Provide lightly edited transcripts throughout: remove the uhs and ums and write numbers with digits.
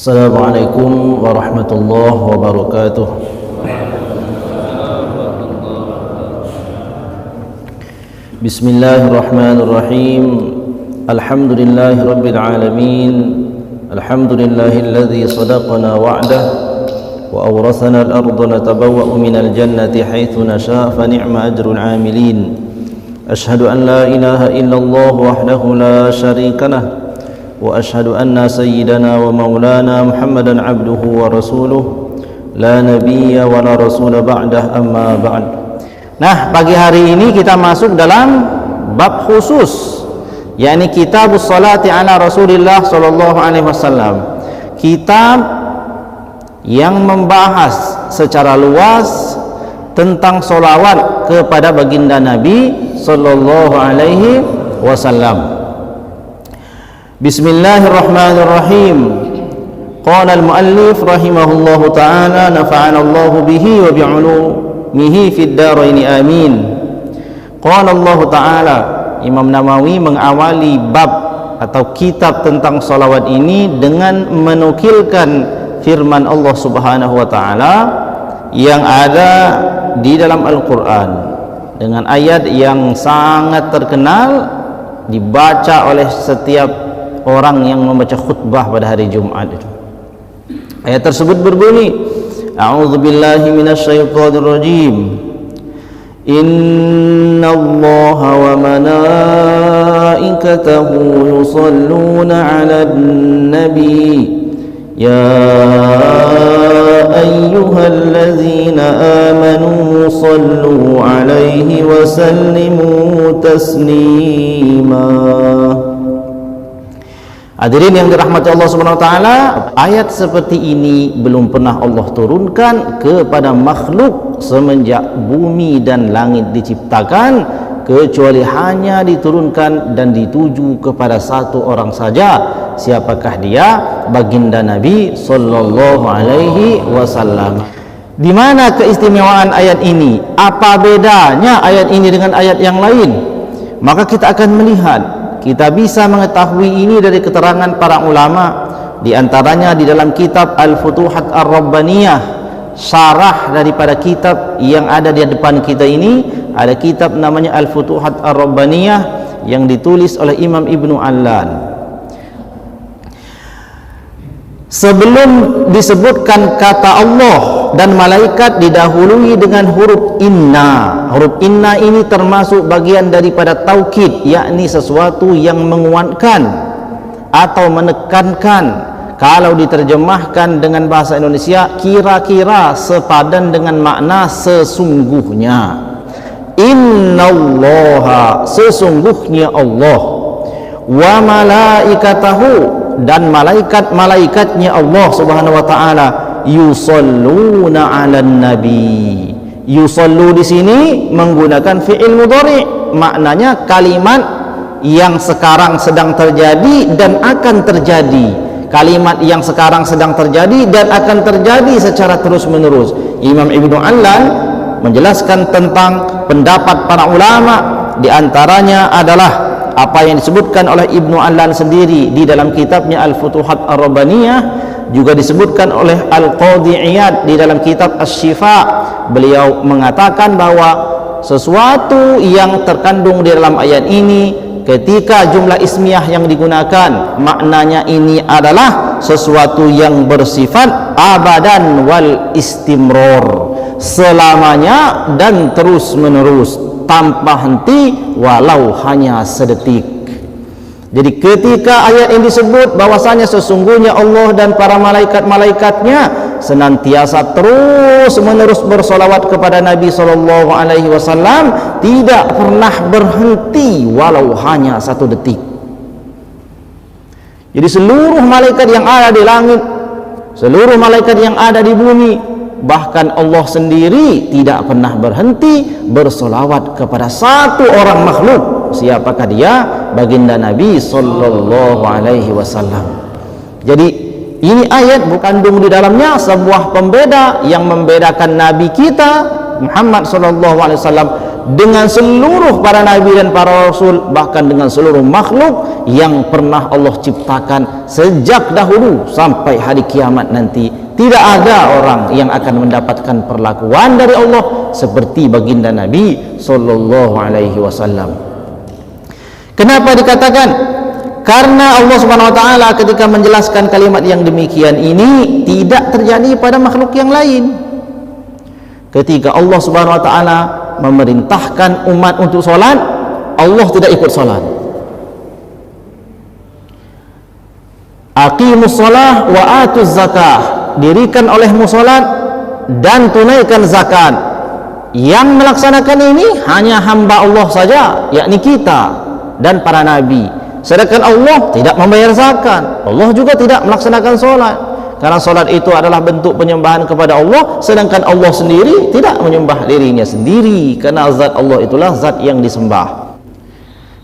Assalamualaikum warahmatullahi wabarakatuh. Bismillahirrahmanirrahim. Alhamdulillahi rabbil alamin. Alhamdulillahilladzi sadaqana wa'dah wa awrathana al-ardha natabawwa'u minal jannati haitsu nasha' fa ni'ma ajrul 'amilin. Ashhadu an la ilaha illallah wahdahu la syarika lah wa ashhadu anna sayyidana wa maulana Muhammadan abduhu wa rasuluh la nabiyya wa la rasula ba'dah amma ba'd. Nah, pagi hari ini kita masuk dalam bab khusus, yakni kitabus salati ala Rasulillah sallallahu alaihi wasallam. Kitab yang membahas secara luas tentang solawat kepada baginda Nabi sallallahu alaihi wasallam. Bismillahirrahmanirrahim. Qala al-muallif rahimahullahu ta'ala nafa'ana Allahu bihi wa bi'ulumihi fid dharain amin. Qala Allah ta'ala, Imam Nawawi mengawali bab atau kitab tentang salawat ini dengan menukilkan firman Allah Subhanahu wa ta'ala yang ada di dalam Al-Quran dengan ayat yang sangat terkenal dibaca oleh setiap orang yang membaca khutbah pada hari Jumat itu. Ayat tersebut berbunyi, A'udzubillahi minasyaitonir rajim. Innallaha wa malaikatahu yusalluna 'alan nabi ya ayyuhallazina amanu sallu 'alaihi wa sallimu taslima. Hadirin yang dirahmati Allah Subhanahu wa taala, ayat seperti ini belum pernah Allah turunkan kepada makhluk semenjak bumi dan langit diciptakan, kecuali hanya diturunkan dan dituju kepada satu orang saja. Siapakah dia? Baginda Nabi sallallahu alaihi wasallam. Di mana keistimewaan ayat ini? Apa bedanya ayat ini dengan ayat yang lain? Maka kita akan melihat, kita bisa mengetahui ini dari keterangan para ulama, di antaranya di dalam kitab Al-Futuhat Ar-Rabbaniyah, syarah daripada kitab yang ada di depan kita ini. Ada kitab namanya Al-Futuhat Ar-Rabbaniyah yang ditulis oleh Imam Ibnu Allan. Sebelum disebutkan kata Allah dan malaikat didahului dengan huruf inna. Huruf inna ini termasuk bagian daripada taukid, yakni sesuatu yang menguatkan atau menekankan. Kalau diterjemahkan dengan bahasa Indonesia, kira-kira sepadan dengan makna sesungguhnya. Innallaha, sesungguhnya Allah, wa malaikatahu, dan malaikat-malaikatnya Allah Subhanahu wa taala, yusalluna 'alan nabi. Yusallu di sini menggunakan fi'il mudhari', maknanya kalimat yang sekarang sedang terjadi dan akan terjadi. Kalimat yang sekarang sedang terjadi dan akan terjadi secara terus-menerus. Imam Ibnu Allan menjelaskan tentang pendapat para ulama, di antaranya adalah apa yang disebutkan oleh Ibnu Allan sendiri di dalam kitabnya Al-Futuhat Ar-Rabbaniyah, juga disebutkan oleh Al-Qadhi Iyad di dalam kitab Asy-Syifa. Beliau mengatakan bahwa sesuatu yang terkandung di dalam ayat ini, ketika jumlah ismiyah yang digunakan, maknanya ini adalah sesuatu yang bersifat abadan wal istimror, selamanya dan terus menerus, tanpa henti walau hanya sedetik. Jadi ketika ayat ini disebut bahwasanya sesungguhnya Allah dan para malaikat-malaikatnya senantiasa terus menerus bersolawat kepada Nabi sallallahu alaihi wasallam, tidak pernah berhenti walau hanya satu detik. Jadi seluruh malaikat yang ada di langit, seluruh malaikat yang ada di bumi, bahkan Allah sendiri tidak pernah berhenti bersolawat kepada satu orang makhluk. Siapakah dia? Baginda Nabi sallallahu alaihi wasallam. Jadi ini ayat mengandung di dalamnya sebuah pembeda yang membedakan Nabi kita Muhammad sallallahu alaihi wasallam dengan seluruh para nabi dan para rasul, bahkan dengan seluruh makhluk yang pernah Allah ciptakan sejak dahulu sampai hari kiamat nanti. Tidak ada orang yang akan mendapatkan perlakuan dari Allah seperti baginda Nabi sallallahu alaihi wasallam. Kenapa dikatakan? Karena Allah Subhanahu wa taala ketika menjelaskan kalimat yang demikian ini tidak terjadi pada makhluk yang lain. Ketika Allah Subhanahu wa taala memerintahkan umat untuk solat, Allah tidak ikut solat. Aqimus shalah wa atuz zakah, dirikan olehmu solat dan tunaikan zakat. Yang melaksanakan ini hanya hamba Allah saja, yakni kita dan para nabi. Sedangkan Allah tidak membayar zakat, Allah juga tidak melaksanakan solat. Karena solat itu adalah bentuk penyembahan kepada Allah, sedangkan Allah sendiri tidak menyembah dirinya sendiri, karena zat Allah itulah zat yang disembah.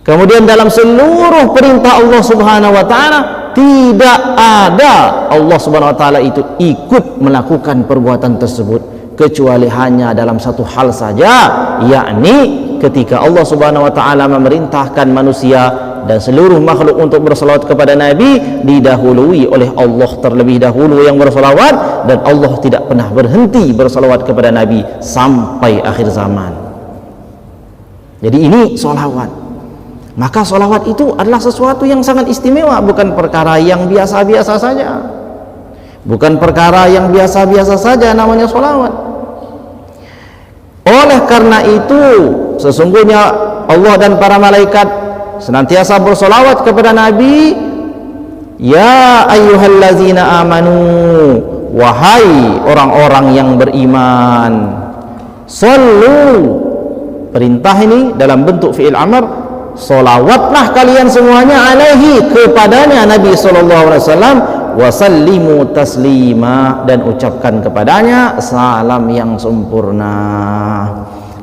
Kemudian dalam seluruh perintah Allah Subhanahu wa taala tidak ada Allah Subhanahu wa taala itu ikut melakukan perbuatan tersebut, kecuali hanya dalam satu hal saja, yakni ketika Allah Subhanahu wa taala memerintahkan manusia dan seluruh makhluk untuk bersalawat kepada Nabi, didahului oleh Allah terlebih dahulu yang bersalawat, dan Allah tidak pernah berhenti bersalawat kepada Nabi sampai akhir zaman. Jadi ini salawat. Maka salawat itu adalah sesuatu yang sangat istimewa, bukan perkara yang biasa-biasa saja. Bukan perkara yang biasa-biasa saja namanya salawat. Oleh karena itu, sesungguhnya Allah dan para malaikat senantiasa bersolawat kepada Nabi. Ya ayyuhallazina amanu, wahai orang-orang yang beriman, sallu, perintah ini dalam bentuk fi'il amr, solawatlah kalian semuanya alaihi, kepadanya Nabi SAW, wasallimu taslima, dan ucapkan kepadanya salam yang sempurna.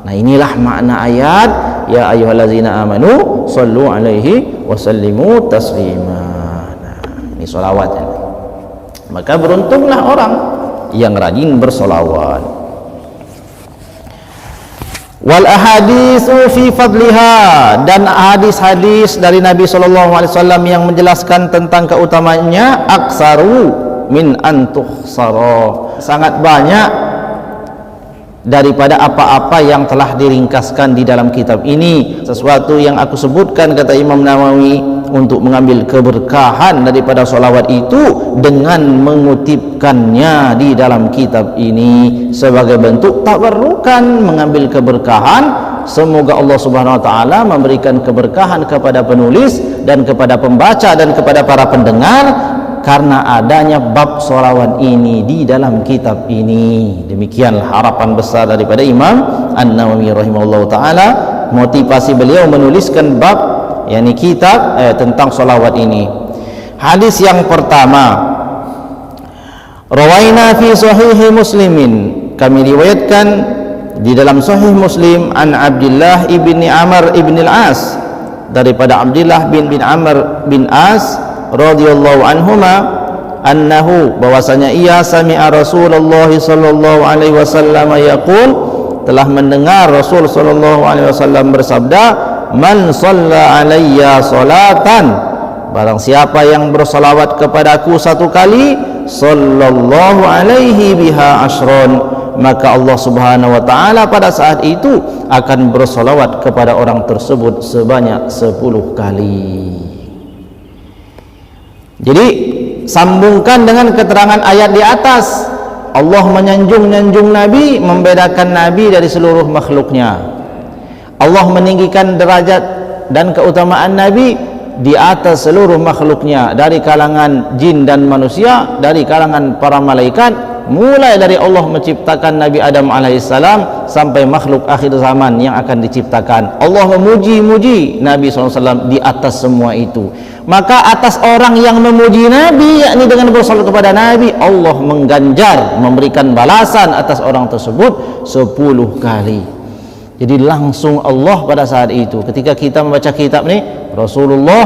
Nah, inilah makna ayat ya ayyuhallazina amanu sallu alaihi wasallimu taslima. Nah, ini solawatnya. Maka beruntunglah orang yang rajin bersolawat. Wal ahaditsu fi fadliha, dan hadis-hadis dari Nabi SAW yang menjelaskan tentang keutamaannya, aksaru min antukhsara, sangat banyak daripada apa-apa yang telah diringkaskan di dalam kitab ini. Sesuatu yang aku sebutkan, kata Imam Nawawi, untuk mengambil keberkahan daripada solawat itu dengan mengutipkannya di dalam kitab ini sebagai bentuk tabarrukan, mengambil keberkahan. Semoga Allah Subhanahu wa taala memberikan keberkahan kepada penulis dan kepada pembaca dan kepada para pendengar karena adanya bab solawat ini di dalam kitab ini. Demikianlah harapan besar daripada Imam An-Nawawi rahimahullah taala. Motivasi beliau menuliskan bab, yakni kitab tentang solawat ini. Hadis yang pertama, rawaina fi sahihi muslimin, kami riwayatkan di dalam sahih Muslim, an Abdullah ibni Amr ibn al-As, daripada Abdullah bin Amr bin As radhiyallahu anhuma, annahu, bahwasanya ia sami'a Rasulullah sallallahu alaihi wasallam yaqul, telah mendengar Rasul sallallahu alaihi wasallam bersabda, man shalla alayya salatan, barang siapa yang bersalawat kepadaku satu kali, sallallahu alaihi biha ashron, maka Allah Subhanahu wa taala pada saat itu akan bersalawat kepada orang tersebut sebanyak 10 kali. Jadi sambungkan dengan keterangan ayat di atas, Allah menyanjung Nabi, membedakan Nabi dari seluruh makhluknya. Allah meninggikan derajat dan keutamaan Nabi di atas seluruh makhluknya, dari kalangan jin dan manusia, dari kalangan para malaikat, mulai dari Allah menciptakan Nabi Adam alaihissalam sampai makhluk akhir zaman yang akan diciptakan. Allah memuji-muji Nabi SAW di atas semua itu. Maka atas orang yang memuji Nabi, yakni dengan bersalat kepada Nabi, Allah mengganjar, memberikan balasan atas orang tersebut 10 kali. Jadi langsung Allah pada saat itu, ketika kita membaca kitab ini, Rasulullah,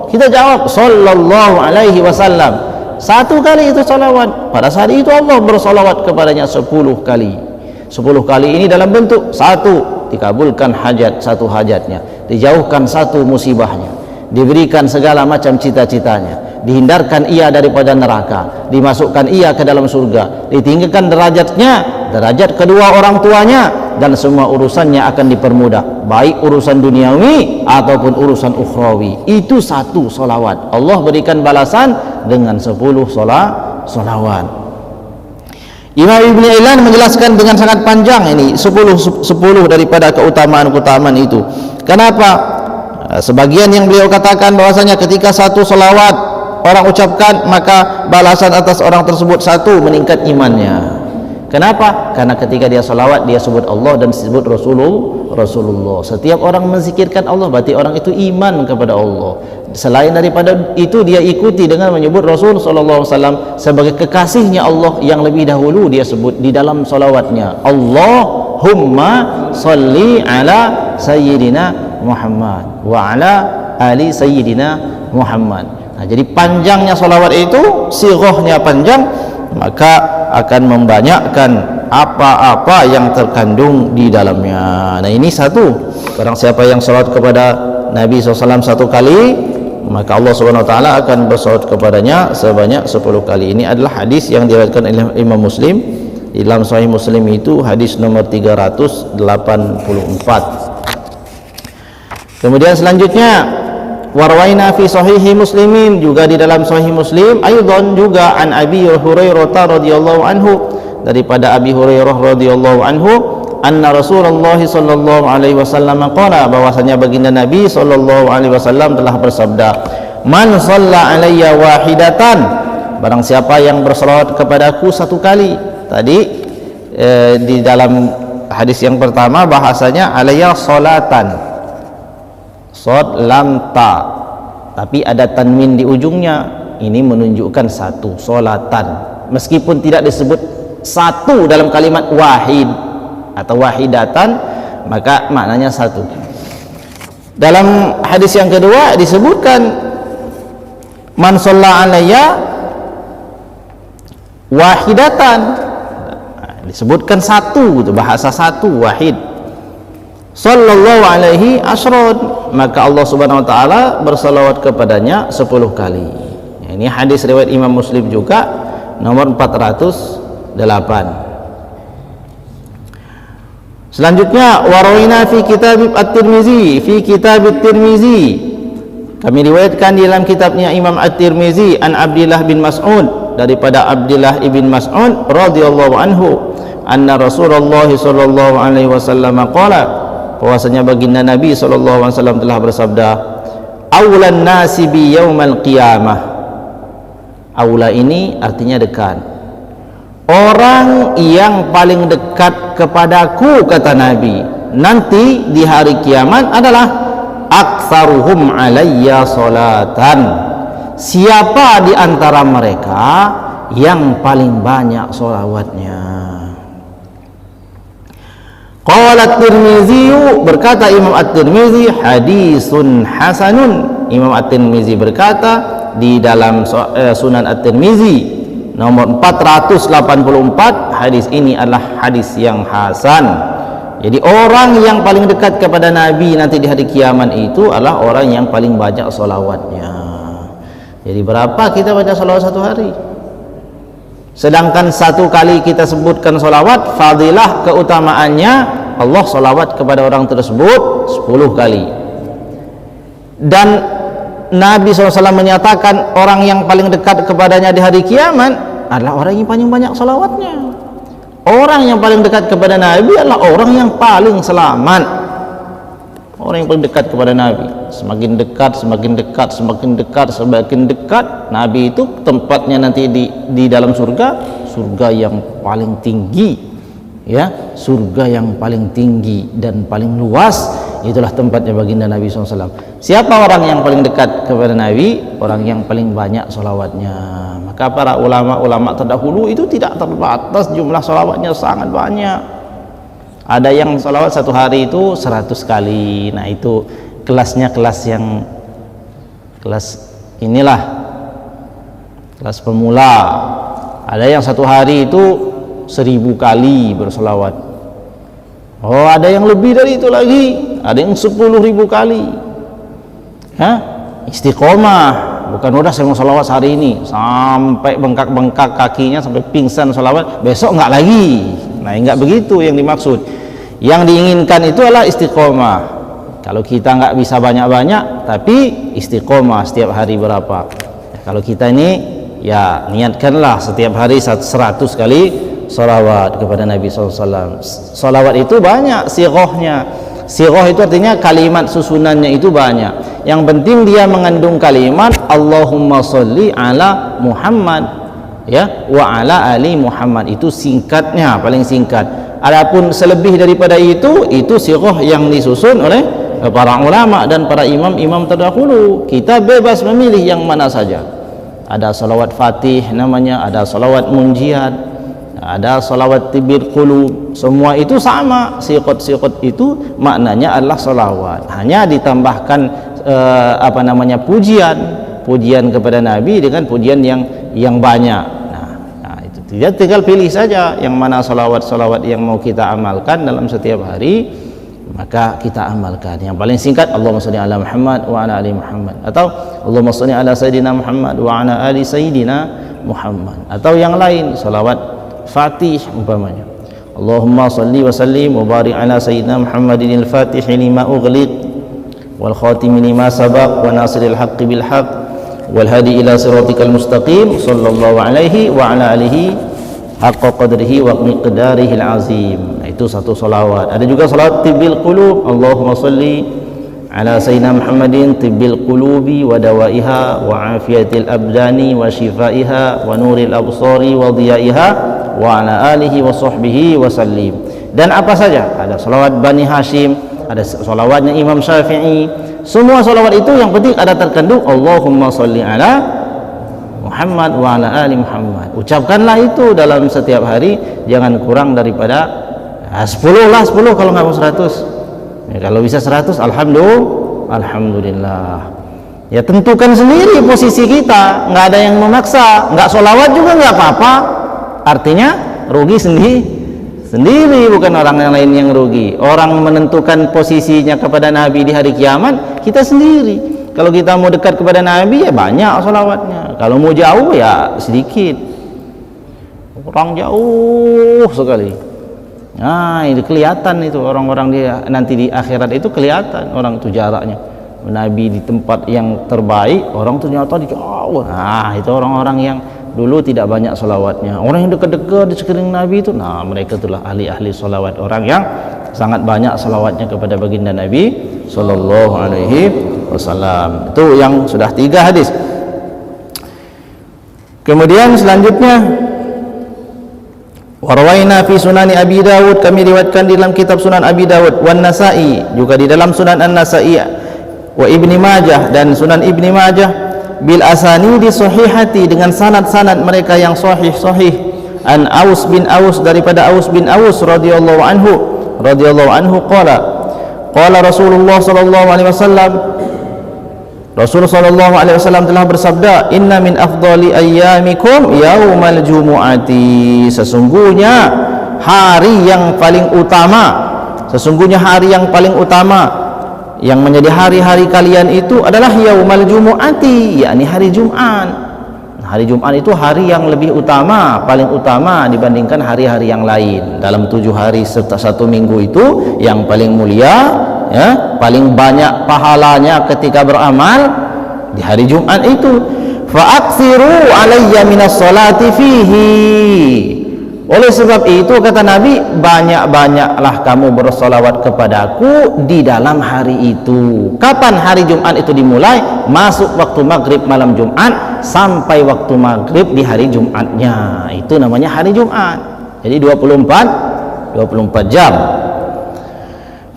kita jawab sallallahu alaihi wasallam, 1 kali itu salawat. Pada saat itu Allah bersalawat kepadanya 10 kali. 10 kali ini dalam bentuk 1, dikabulkan hajat, 1 hajatnya, dijauhkan 1 musibahnya. diberikan segala macam cita-citanya, dihindarkan ia daripada neraka, dimasukkan ia ke dalam surga, ditinggikan derajat kedua orang tuanya, dan semua urusannya akan dipermudah, baik urusan duniawi ataupun urusan ukhrawi. Itu satu solawat. Allah berikan balasan dengan 10 solawat. Imam Ibn Ilan menjelaskan dengan sangat panjang ini 10 daripada keutamaan itu. Kenapa? Sebagian yang beliau katakan bahwasanya ketika satu solawat orang ucapkan, maka balasan atas orang tersebut satu, meningkat imannya. Kenapa? Karena ketika dia solawat, dia sebut Allah dan disebut Rasulullah. Setiap orang menzikirkan Allah, berarti orang itu iman kepada Allah. Selain daripada itu, dia ikuti dengan menyebut Rasul sallallahu alaihi wasallam sebagai kekasihnya Allah yang lebih dahulu dia sebut di dalam solawatnya. Allahumma salli ala sayyidina Muhammad wa ala ali sayyidina Muhammad. Nah, jadi panjangnya solawat itu, sighahnya panjang, maka akan membanyakkan apa-apa yang terkandung di dalamnya. Nah, ini satu. Barang siapa yang salat kepada Nabi SAW satu kali, maka Allah Subhanahu wa taala akan bersalawat kepadanya sebanyak 10 kali. Ini adalah hadis yang diriwayatkan oleh Imam Muslim. Di dalam Sahih Muslim itu hadis nomor 384. Kemudian selanjutnya, warwaina fi sahihi muslimin, juga di dalam sahih Muslim, aidan juga an Abi Hurairah radhiyallahu anhu, daripada Abi Hurairah radhiyallahu anhu, anna Rasulullah sallallahu alaihi wasallam qala, bahwasanya baginda Nabi sallallahu alaihi wasallam telah bersabda, man shalla alayya wahidatan, barang siapa yang berselawat kepadaku satu kali. Tadi di dalam hadis yang pertama bahasanya alayya salatan, sod lam ta, tapi ada tanwin di ujungnya. Ini menunjukkan satu, solatan, meskipun tidak disebut satu dalam kalimat wahid atau wahidatan, maka maknanya satu. Dalam hadis yang kedua disebutkan man shalla alayya wahidatan, disebutkan satu, itu bahasa satu, wahid. Sallallahu alaihi asrod, maka Allah Subhanahu wa taala bersalawat kepadanya 10 kali. Ini hadis riwayat Imam Muslim juga nomor 408. Selanjutnya, warawina fi kitab at-Tirmizi, kami riwayatkan di dalam kitabnya Imam At-Tirmizi an Abdullah bin Mas'ud, daripada Abdullah ibn Mas'ud radhiyallahu anhu, anna Rasulullah sallallahu alaihi wasallam qala, bahwasanya baginda Nabi sallallahu alaihi wasallam telah bersabda, aulan nasi bi yaumal qiyamah. Aula ini artinya dekat. Orang yang paling dekat kepadaku, kata Nabi, nanti di hari kiamat adalah aktsaruhum alayya salatan. Siapa di antara mereka yang paling banyak sholawatnya? Qala At-Tirmizi, berkata Imam At-Tirmizi, hadisun hasanun. Imam At-Tirmizi berkata di dalam Sunan At-Tirmizi nomor 484, hadis ini adalah hadis yang hasan. Jadi orang yang paling dekat kepada Nabi nanti di hari kiamat itu adalah orang yang paling banyak solawatnya. Jadi berapa kita baca solawat satu hari? Sedangkan satu kali kita sebutkan solawat, fadilah keutamaannya, Allah solawat kepada orang tersebut 10 kali. Dan Nabi SAW menyatakan orang yang paling dekat kepadanya di hari kiamat adalah orang yang paling banyak solawatnya. Orang yang paling dekat kepada Nabi adalah orang yang paling selamat. Orang yang paling dekat kepada Nabi, semakin dekat, semakin dekat, semakin dekat, semakin dekat. Nabi itu tempatnya nanti di dalam surga, surga yang paling tinggi, ya, surga yang paling tinggi dan paling luas. Itulah tempatnya baginda Nabi SAW. Siapa orang yang paling dekat kepada Nabi? Orang yang paling banyak solawatnya. Maka para ulama-ulama terdahulu itu tidak terbatas jumlah solawatnya, sangat banyak. Ada yang sholawat satu hari itu 100 kali. Nah, itu kelasnya kelas inilah, kelas pemula. Ada yang satu hari itu 1000 kali bersolawat. Oh, ada yang lebih dari itu lagi, ada yang 10.000 kali. istiqomah. Bukan udah saya mau sholawat hari ini sampai bengkak-bengkak kakinya sampai pingsan sholawat, besok enggak lagi. Nah, enggak begitu yang dimaksud. Yang diinginkan itu adalah istiqomah. Kalau kita enggak bisa banyak-banyak, tapi istiqomah setiap hari berapa. Kalau kita ini ya niatkanlah setiap hari 100 kali sholawat kepada Nabi SAW. Sholawat itu banyak sighahnya. Sighah itu artinya kalimat susunannya itu banyak. Yang penting dia mengandung kalimat Allahumma sholli ala Muhammad, ya, wa ala ali Muhammad. Itu singkatnya, paling singkat. Adapun selebih daripada itu sighah yang disusun oleh para ulama dan para imam-imam terdahulu. Kita bebas memilih yang mana saja. Ada salawat Fatih namanya, ada salawat Munjiat, ada salawat Tibil Qulub. Semua itu sama, siqat itu maknanya adalah salawat, hanya ditambahkan pujian kepada Nabi dengan pujian yang banyak. Nah itu dia tinggal pilih saja yang mana salawat yang mau kita amalkan dalam setiap hari, maka kita amalkan. Yang paling singkat Allahumma sholli ala Muhammad wa ala ali Muhammad, atau Allahumma sholli ala sayyidina Muhammad wa ala ali sayyidina Muhammad, atau yang lain salawat Fatih umpamanya Allahumma sholli wa sallim wa barik ala sayyidina Muhammadin al-Fatih lima ughliq wal khatim lima sabaq wa nasiril haqqi bil haqq wal hadi ila siratikal mustaqim sallallahu alaihi wa ala alihi haqqa qadrihi wa miqdarihi al-azim. Itu satu salawat. Ada juga salawat Tibil Qulub, Allahumma sholli ala sayyidina Muhammadin tibbil qulubi wa dawaiha wa afiyatil abdani wa shifaiha wa nuril absari wa dhiyaiha wa ala alihi wa sahbihi wa sallim. Dan apa saja, ada salawat Bani Hashim, ada salawatnya Imam Syafi'i. Semua salawat itu yang penting ada terkandung Allahumma sholli ala Muhammad wa ala ali Muhammad. Ucapkanlah itu dalam setiap hari, jangan kurang daripada 10 kalau nggak mau 100 ya, kalau bisa 100 alhamdulillah. Ya tentukan sendiri posisi kita, nggak ada yang memaksa. Nggak sholawat juga nggak apa-apa, artinya rugi sendiri, bukan orang yang lain yang rugi. Orang menentukan posisinya kepada Nabi di hari kiamat kita sendiri. Kalau kita mau dekat kepada Nabi ya banyak sholawatnya, kalau mau jauh ya sedikit. Orang jauh sekali, nah itu kelihatan, itu orang-orang dia nanti di akhirat itu kelihatan orang itu jaraknya. Nabi di tempat yang terbaik, orang ternyata di jauh. Nah itu orang-orang yang dulu tidak banyak sholawatnya. Orang yang dekat-dekat di sekeliling Nabi itu, nah mereka itulah ahli-ahli sholawat, orang yang sangat banyak sholawatnya kepada baginda Nabi Sallallahu Alaihi Wasallam. Itu yang sudah 3 hadis. Kemudian selanjutnya, warwaina fi sunani Abi Dawud, kami riwayatkan di dalam kitab Sunan Abi Dawud, wan Nasa'i, juga di dalam Sunan An-Nasa'i, wa Ibni Majah, dan Sunan Ibni Majah, bil asanidi sahihati, dengan sanad-sanad mereka yang sahih. An Aus bin Aus, daripada Aus bin Aus radhiyallahu anhu qala Rasulullah sallallahu alaihi wasallam, Rasulullah sallallahu alaihi wasallam telah bersabda, inna min afdali ayyamikum yaumal jumu'ati, sesungguhnya hari yang paling utama yang menjadi hari-hari kalian itu adalah yaumal jumu'ati, yakni hari Jumat. Hari Jumat itu hari yang lebih utama, paling utama dibandingkan hari-hari yang lain. Dalam 7 hari serta 1 minggu itu yang paling mulia, ya, paling banyak pahalanya ketika beramal di hari Jumat itu. Fa'aksiru alayya minas salati fihi. Oleh sebab itu kata Nabi, banyak-banyaklah kamu bersolawat kepadaku di dalam hari itu. Kapan hari Jumat itu dimulai? Masuk waktu maghrib malam Jumat sampai waktu maghrib di hari Jumatnya, itu namanya hari Jumat. Jadi 24 jam.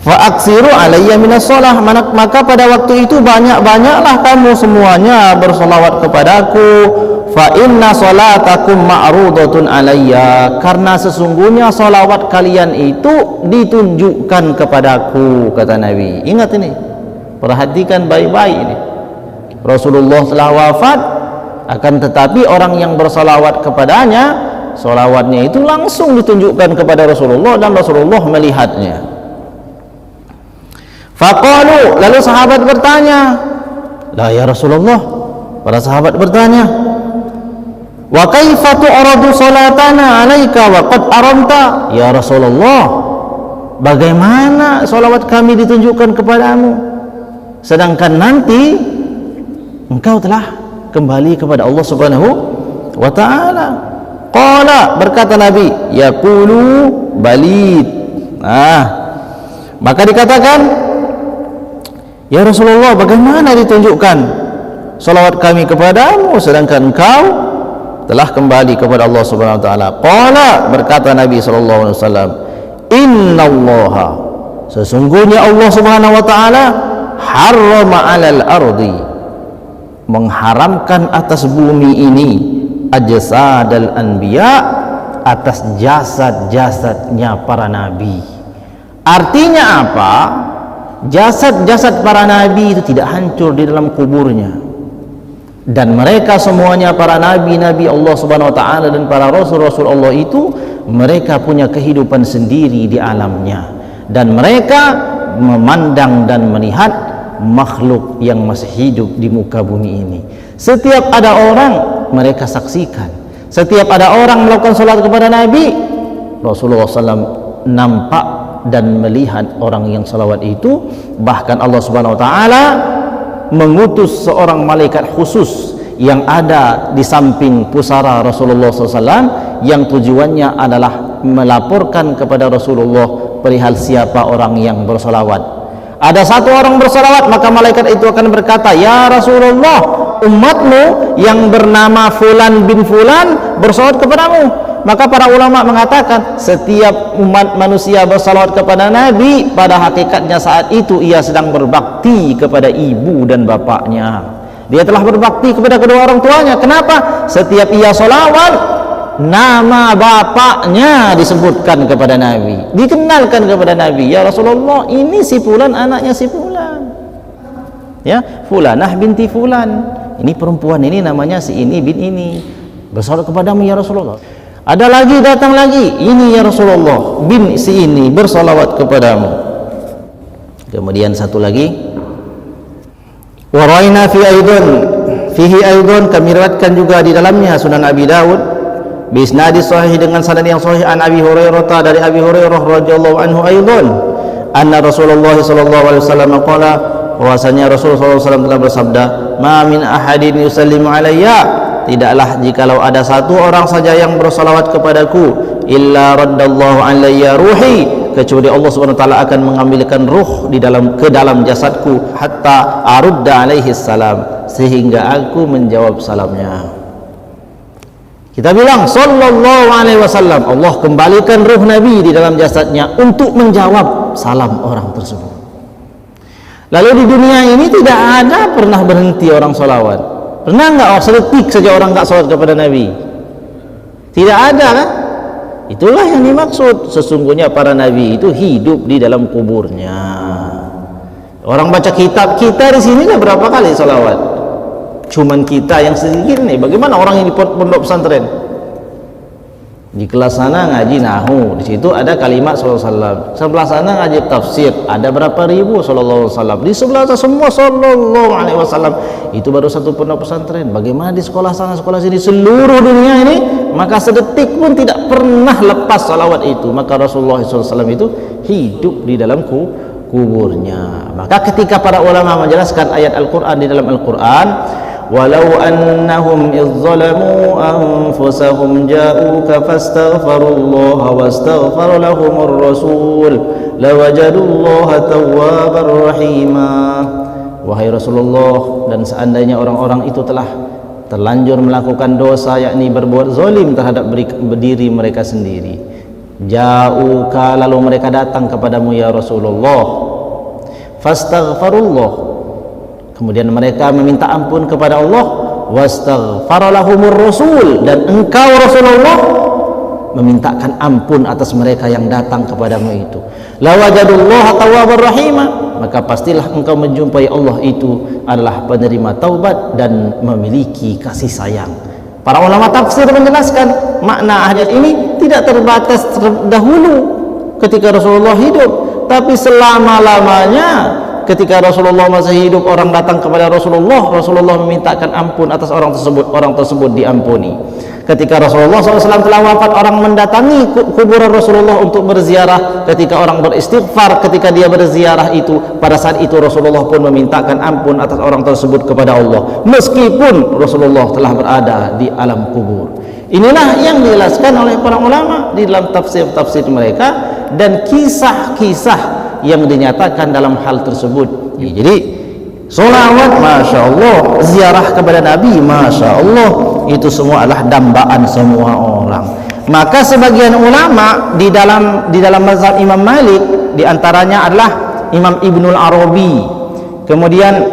Fa'aksiru alayya minas shalah, maka pada waktu itu banyak-banyaklah kamu semuanya bersolawat kepadaku. Fa inna salatakum ma'rudatun alayya, karena sesungguhnya solawat kalian itu ditunjukkan kepadaku, kata Nabi. Ingat ini, perhatikan baik-baik ini. Rasulullah telah wafat, akan tetapi orang yang bersolawat kepadanya, solawatnya itu langsung ditunjukkan kepada Rasulullah dan Rasulullah melihatnya. Faqalu, lalu sahabat bertanya, Lah ya Rasulullah, para sahabat bertanya, wa kaifa tu'radu salatana 'alaika wa qad aramta? Ya Rasulullah, bagaimana salawat kami ditunjukkan kepadamu sedangkan nanti engkau telah kembali kepada Allah Subhanahu wa taala? Qala, berkata Nabi, yaqulu balid. Maka dikatakan, ya Rasulullah, bagaimana ditunjukkan salawat kami kepadamu sedangkan engkau telah kembali kepada Allah Subhanahu wa taala? Qala, berkata Nabi sallallahu alaihi wasallam, innallaha, sesungguhnya Allah Subhanahu wa taala harrama 'alal ardi, mengharamkan atas bumi ini, ajsadal anbiya, atas jasad-jasadnya para nabi. Artinya apa? Jasad-jasad para nabi itu tidak hancur di dalam kuburnya, dan mereka semuanya para nabi-nabi Allah Subhanahu wa taala dan para rasul-rasul Allah itu mereka punya kehidupan sendiri di alamnya, dan mereka memandang dan melihat makhluk yang masih hidup di muka bumi ini. Setiap ada orang mereka saksikan, setiap ada orang melakukan salat kepada Nabi, Rasulullah SAW nampak dan melihat orang yang salawat itu. Bahkan Allah Subhanahu wa taala mengutus seorang malaikat khusus yang ada di samping pusara Rasulullah SAW, yang tujuannya adalah melaporkan kepada Rasulullah perihal siapa orang yang bersalawat. Ada satu orang bersalawat, maka malaikat itu akan berkata, ya Rasulullah, umatmu yang bernama Fulan bin Fulan bersalawat kepadamu. Maka para ulama mengatakan, setiap umat manusia bersalawat kepada Nabi, pada hakikatnya saat itu ia sedang berbakti kepada ibu dan bapaknya. Dia telah berbakti kepada kedua orang tuanya. Kenapa? Setiap ia salawat, nama bapaknya disebutkan kepada Nabi, dikenalkan kepada Nabi. Ya Rasulullah, ini si Fulan, anaknya si Fulan, ya, Fulanah binti Fulan, ini perempuan ini namanya si ini bin ini, bersalawat kepadamu ya Rasulullah. Ada lagi, datang lagi, ini ya Rasulullah bin si ini bersalawat kepadamu. Kemudian satu lagi, wa raina fihi aidon, kami riwayatkan juga di dalamnya Sunan Abi Dawud bisnadi sahih, dengan sanad yang sahih, an Abi Hurairah, dari Abi Hurairah radhiyallahu anhu aidon, anna Rasulullah sallallahu alaihi wasallam qala, bahwasanya Rasulullah sallallahu alaihi wasallam telah bersabda, ma min ahadin yusallimu alayya, tidaklah jikalau ada satu orang saja yang bersalawat kepadaku, illa raddallahu alayya ruhi, kecuali Allah Subhanahu wa taala akan mengambilkan ruh ke dalam jasadku, hatta arudda alaihi salam, sehingga aku menjawab salamnya. Kita bilang sallallahu alaihi wasallam, Allah kembalikan ruh Nabi di dalam jasadnya untuk menjawab salam orang tersebut. Lalu di dunia ini tidak ada pernah berhenti orang salawat. Pernah enggak sedetik saja orang enggak salat kepada Nabi? Tidak ada kan? Itulah yang dimaksud, sesungguhnya para nabi itu hidup di dalam kuburnya. Orang baca kitab kita di sini lah berapa kali salawat? Cuman kita yang sedikit nih. Bagaimana orang yang di pondok pesantren? Di kelas sana ngaji nahu, di situ ada kalimat sallallahu alaihi wasallam. Sebelah sana ngaji tafsir, ada berapa ribu sallallahu alaihi wasallam. Di sebelah sana semua sallallahu alaihi wasallam. Itu baru satu pondok pesantren. Bagaimana di sekolah sana, sekolah sini, seluruh dunia ini, maka sedetik pun tidak pernah lepas salawat itu. Maka Rasulullah SAW itu hidup di dalam kuburnya. Maka ketika para ulama menjelaskan ayat Al-Quran di dalam Al-Quran, walau annahum izzalamu anfusahum ja'uka fastaghfirullaha wastaghfara lahumur rasul lawajadullaha tawwabar rahimah. Wahai Rasulullah, dan seandainya orang-orang itu telah terlanjur melakukan dosa, yakni berbuat zalim terhadap diri mereka sendiri, ja'uka, lalu mereka datang kepadamu ya Rasulullah, fastaghfirullah, kemudian mereka meminta ampun kepada Allah, wastaghfara lahumur rasul, dan engkau Rasulullah memintakan ampun atas mereka yang datang kepadamu itu, lawajadullaha tawwabar rahimah, maka pastilah engkau menjumpai Allah itu adalah penerima taubat dan memiliki kasih sayang. Para ulama tafsir menjelaskan makna ayat ini tidak terbatas dahulu ketika Rasulullah hidup, tapi selama-lamanya ketika Rasulullah masih hidup, orang datang kepada Rasulullah, Rasulullah memintakan ampun atas orang tersebut diampuni. Ketika Rasulullah SAW telah wafat, orang mendatangi kuburan Rasulullah untuk berziarah. Ketika orang beristighfar ketika dia berziarah itu, pada saat itu Rasulullah pun memintakan ampun atas orang tersebut kepada Allah, meskipun Rasulullah telah berada di alam kubur. Inilah yang dijelaskan oleh para ulama di dalam tafsir-tafsir mereka dan kisah-kisah yang dinyatakan dalam hal tersebut. Jadi solawat, Masya Allah, ziarah kepada Nabi, Masya Allah, itu semua adalah dambaan semua orang. Maka sebagian ulama di dalam mazhab Imam Malik, diantaranya adalah Imam Ibnul Arabi, kemudian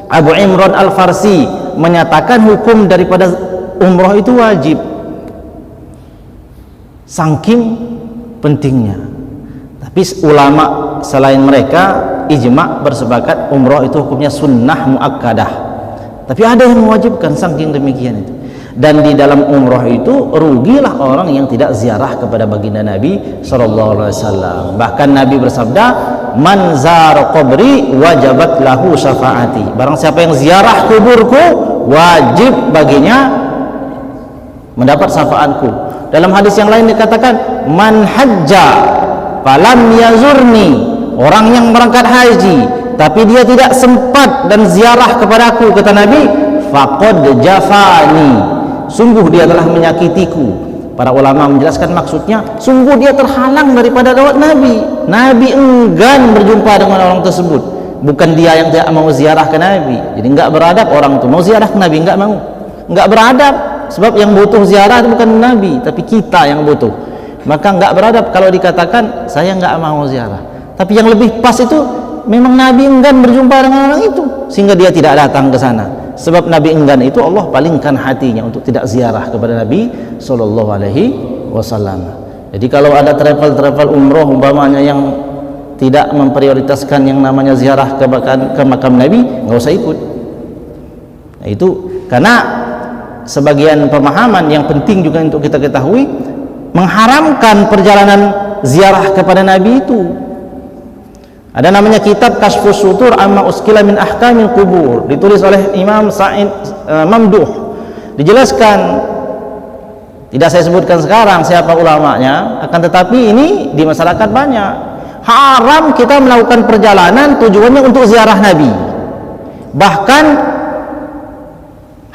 Abu Imran Al-Farsi, menyatakan hukum daripada umrah itu wajib, saking pentingnya. Tapi ulama selain mereka ijma' bersepakat umrah itu hukumnya sunnah muakkadah. Tapi ada yang mewajibkan, saking demikian itu. Dan di dalam umrah itu rugilah orang yang tidak ziarah kepada baginda Nabi SAW. Bahkan Nabi bersabda, man zara qabri wajabat lahu syafaati. Barang siapa yang ziarah kuburku, wajib baginya mendapat syafaatku. Dalam hadis yang lain dikatakan, man hajja falam yazurni, orang yang berangkat haji tapi dia tidak sempat dan ziarah kepadaku, kata Nabi, faqad jafani, sungguh dia telah menyakitiku. Para ulama menjelaskan maksudnya, sungguh dia terhalang daripada lewat Nabi. Nabi enggan berjumpa dengan orang tersebut, bukan dia yang tidak mau ziarah ke Nabi. Jadi enggak beradab orang itu mau ziarah ke Nabi, enggak mau, enggak beradab. Sebab yang butuh ziarah itu bukan Nabi, tapi kita yang butuh. Maka enggak beradab kalau dikatakan saya enggak mau ziarah. Tapi yang lebih pas itu memang Nabi enggan berjumpa dengan orang itu, sehingga dia tidak datang ke sana. Sebab Nabi enggan itu Allah palingkan hatinya untuk tidak ziarah kepada Nabi Sallallahu Alaihi Wasallam. Jadi kalau ada travel umroh umpamanya yang tidak memprioritaskan yang namanya ziarah ke makam Nabi, nggak usah ikut. Nah, itu karena sebagian pemahaman yang penting juga untuk kita ketahui, mengharamkan perjalanan ziarah kepada Nabi itu. Ada namanya kitab Kashfus Sutur Amma Uskila min Ahkamil Qubur, ditulis oleh Imam Sa'id Mamduh. Dijelaskan, tidak saya sebutkan sekarang siapa ulamanya, akan tetapi ini di masyarakat banyak. Haram kita melakukan perjalanan tujuannya untuk ziarah Nabi. Bahkan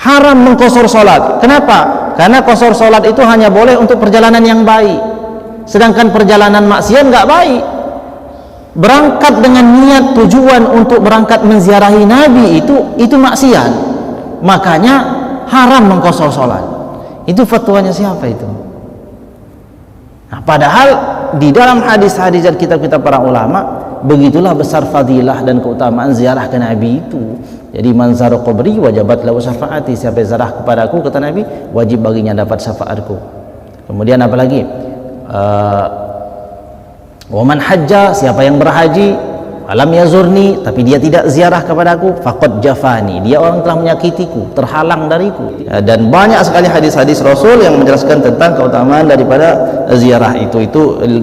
haram mengqasar salat. Kenapa? Karena qasar salat itu hanya boleh untuk perjalanan yang baik. Sedangkan perjalanan maksiat enggak baik. Berangkat dengan niat tujuan untuk berangkat menziarahi Nabi itu maksiat. Makanya haram mengqasar salat. Itu fatwanya siapa itu? Nah, padahal di dalam hadis-hadis dan kitab-kitab para ulama, begitulah besar fadilah dan keutamaan ziarah ke Nabi itu. Jadi man zara qabri wajabat lahu syafaati, siapa ziarah kepadaku, kata Nabi, wajib baginya dapat syafaatku. Kemudian apa lagi? Wa man hajja, siapa yang berhaji, alam yazurni, tapi dia tidak ziarah kepadaku, faqad jafani, dia orang telah menyakitiku, terhalang dariku. Dan banyak sekali hadis-hadis Rasul yang menjelaskan tentang keutamaan daripada ziarah itu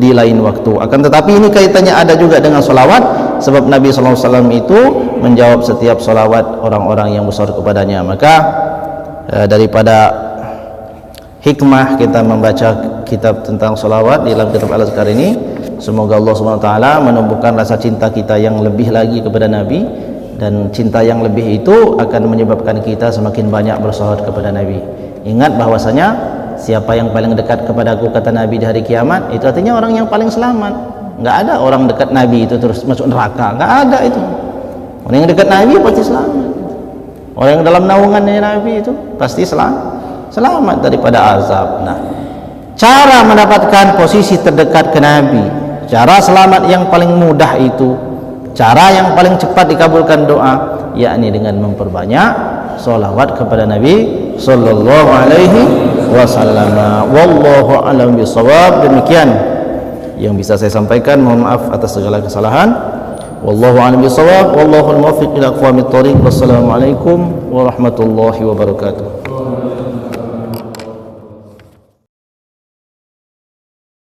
di lain waktu. Akan tetapi ini kaitannya ada juga dengan solawat, sebab Nabi SAW itu menjawab setiap solawat orang-orang yang besar kepadanya. Maka daripada hikmah kita membaca kitab tentang solawat di dalam kitab Al-Azkar ini, semoga Allah SWT menumbuhkan rasa cinta kita yang lebih lagi kepada Nabi, dan cinta yang lebih itu akan menyebabkan kita semakin banyak bersolawat kepada Nabi. Ingat bahwasanya siapa yang paling dekat kepadaku, kata Nabi, di hari kiamat, itu artinya orang yang paling selamat. Nggak ada orang dekat Nabi itu terus masuk neraka, nggak ada itu. Orang yang dekat Nabi pasti selamat. Orang yang dalam naungannya Nabi itu pasti selamat daripada azab. Nah, cara mendapatkan posisi terdekat ke Nabi, cara selamat yang paling mudah itu, cara yang paling cepat dikabulkan doa, yakni dengan memperbanyak sholawat kepada Nabi Sallallahu Alaihi Wasallam. Wallahu a'lam bishawab. Demikian yang bisa saya sampaikan, mohon maaf atas segala kesalahan. Wallahu a'lam bishawab, wallahu al-muwaffiq ila aqwamit thoriq. Wassalamualaikum warahmatullahi wabarakatuh.